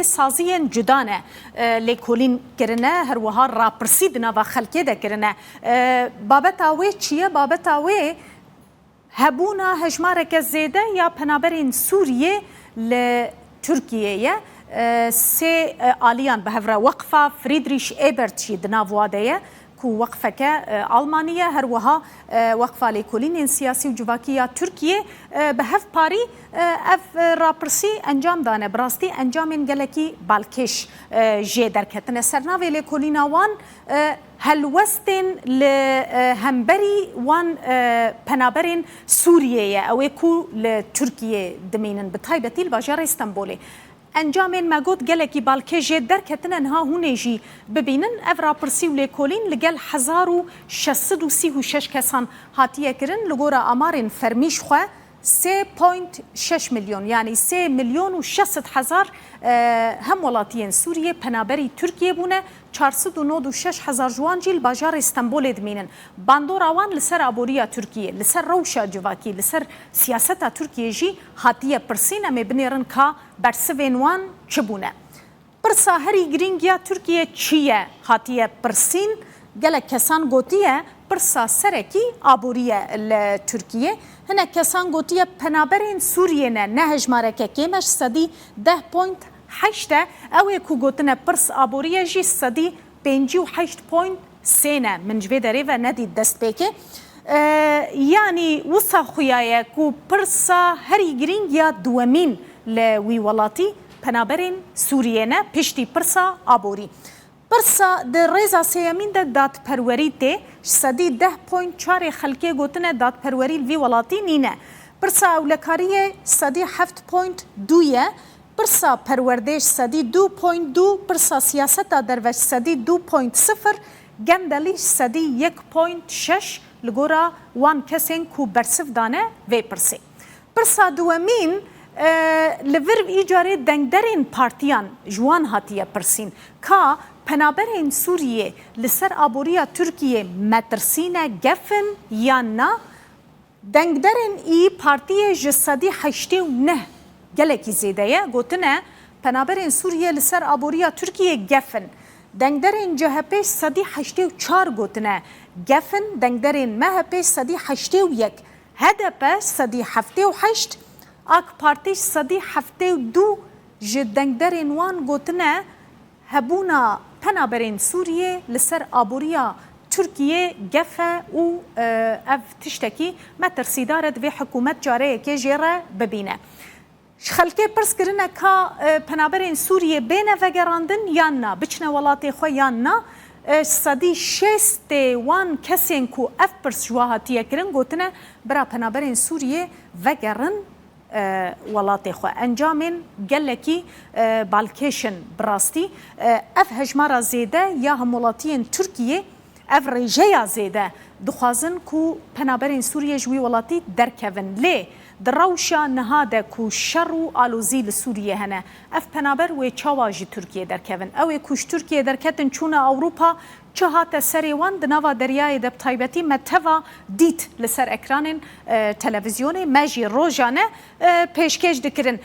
سازیان جدانه لیکولین کرنه هر وها راپرسیدنا و خلکه ده کرنه بابت آوه چیه؟ بابت آوه هبونا هجمارک زیده یا پنابرین سوریه لترکیه سه آلیان به هفره وقفه فریدریش ایبرت دناواده کو وقفه که آلمانیه هر وها وقفه لیکولین سیاسی و جواکیه ترکیه به هف پاری اف راپرسی انجام دانه براستی انجام انگلکی بالکش جه درکتنه سرناوی لیکولین وان هلوستن لهمبری وان پنابرین سوریه او کو لترکیه دمینن بتایبتی الباجار استانبولی انجام مگود گلکی بالکه درکتن انها هونیجی ببینن اف راپرسی و لیکولین لگل 1636 کسان هاتیه کرن لگورا آمارین فرمیش خواه 3.6 میلیون یعنی 3 میلیون و 600,000 هم ولاتین سوریه پنابری ترکیه بونه 496,000 جوان جیل باجار استانبول دمینن باندور آوان لسر آبوریا ترکیه لسر روشا جواکی لسر سیاستا ترکیه جی هاتیه پرسین امی بنیرن که برسوینوان چبونه پرسا هری گرینگیا ترکیه چیه هاتیه پرسین گلک کسان گوتیه پرسا سرکی آبوریه لترکیه هنه کسان گوتیه پنابرین سوریه نه هجمارکه کمش صدی 10.8 اوه کو گوتنه پرس آبوریه جی صدی 58.3 من جوه داره و ندید دست بکه یعنی وصا خویایه کو پرسا هری گرینگ یا دوامین لوی ولاتی پنابرین سوریه نه پشتی پرسا آبوری پرسا در ریزا سیامین ده داد پروری ته صدی 10.4 خلکه گوتنه داد پروری وی ولاتی نینه پرسا اولکاریه صدی 7.2 پرسا پروردش صدی 2.2 پرسا سیاست دروش صدی 2.0 گندلیش صدی 1.6 لگورا وان کسین کو برسف دانه وی پرسی پرسا دوامین لور ایجاره دنگدرین پارتیان جوان هاتیه پرسین که پنابرین سوریه لسر آبوریا ترکیه مترسینه گفن یا نه دنگدرین ای پارتیه جسدی 89 گلکی زیده گوتنه پنابرین سوریه لسر آبوریا ترکیه گفن دنگدرین جهپش صدی 84 گوتنه گفن دنگدرین مهپش صدی 81 هدپش صدی 78 آک پارتیش صدی 72 جدنگدرین وان گوتنه هبونا پنابرین سوریه لسر آبوریا ترکیه گفه و اف تشتکی مترسیدارد و حکومت جاره که جیره ببینه خلکه پرس کرنه که پنابرین سوریه بینه وگراندن یا نه بچنه ولاتی خواه یا نه صدی 6 وان کسین کو اف پرس جواهاتیه کرن گوتنه برا پنابرین سوریه وگرن ولاتی خو انجامین گلکی بالکیشن براستی اف هجمارا زیده یا همولاتین ترکیه اف ریجیا زیده دخوازن کو پنابرین سوریه جوی ولاتی درکون لی دروشا نهاده کو شر و آلوزی لسوریه هنه اف پنابر و چاواجی ترکیه درکون او کوش ترکیه درکتن چونه اوروپا چه هات سری وان دنوا دریای دب تایبتی متوا دیت لسر اکران تلویزیونی مجی روزانه پیشکش دکرن